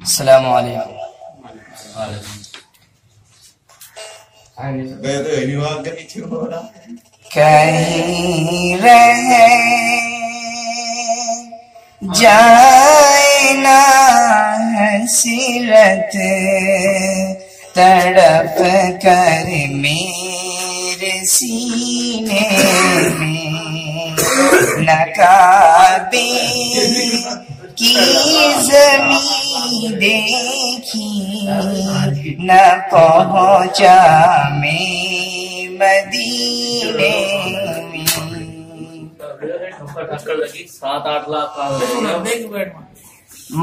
السلام علیکم. کہیں رہ جائے نہ حسرت تڑپ کر میرے سینے میں، نہ کعبے کی زمین دیکھی نہ پہنچا میں مدینے میں.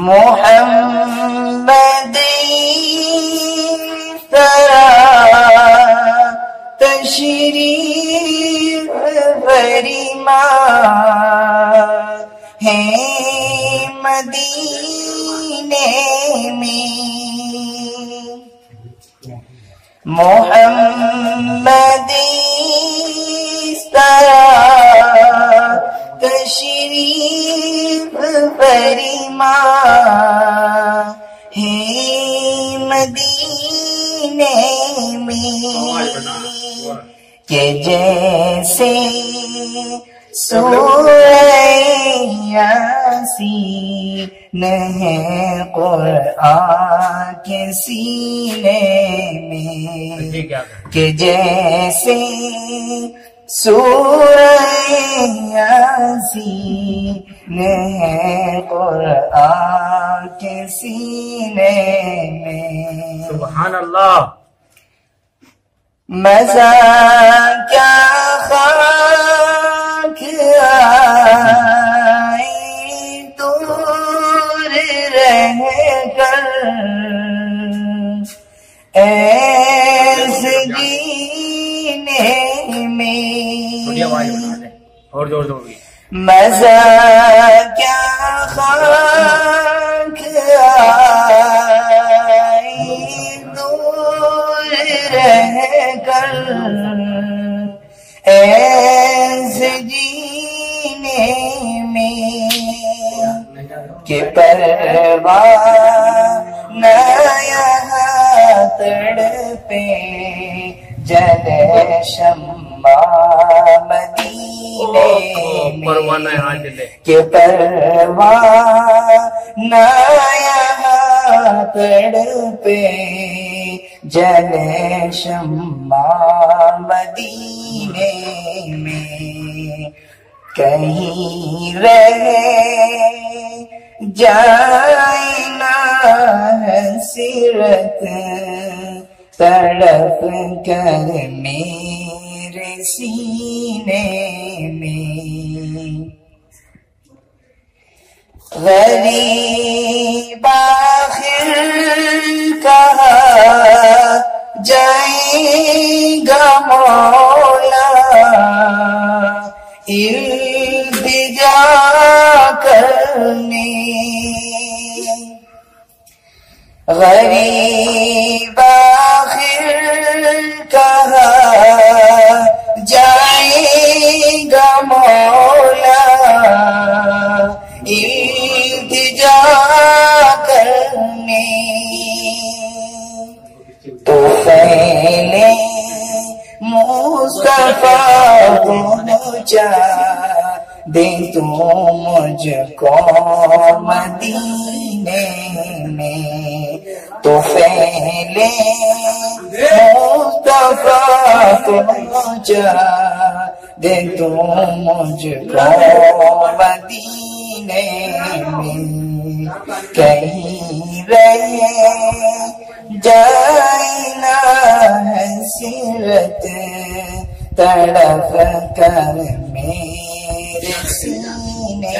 محمد ترا تشریف فرما ہے مدینے میں. محمد تشریف فرما ہے مدینے میں، کہ جیسے سورہ یاسین ہے قرآن کے سینے میں، کہ جیسے سورہ یاسین ہے قرآن کے سینے میں. سبحان اللہ. مزہ کیا خاک آئی دور رہ کر ایسگی اور زور زور بھی. مزہ کیا خاک آئی دور رہ کر ایسے جینے میں، کہ پروانہ نہ یہاں تڑپے جلے شمع مدینے میں، کہ پروانہ یہاں تڑپے جلے شمع مدینے میں. کہیں رہ جائے نہ حسرت تڑپ کر میرے سینے میں. غریب آخر کہا جائے گا مولا التجا کرنے. غریب آخر کہا جائے گا مولا التجا کرنے. تو پہلے مصطفیٰ پہنچا دے تو مجھ کو مدینے میں. تو پہلے مصطفیٰ پہنچا دے تو مجھ کو مدینے میں. کہیں رہ جائے نہ حسرت تڑپ کر میرے سینے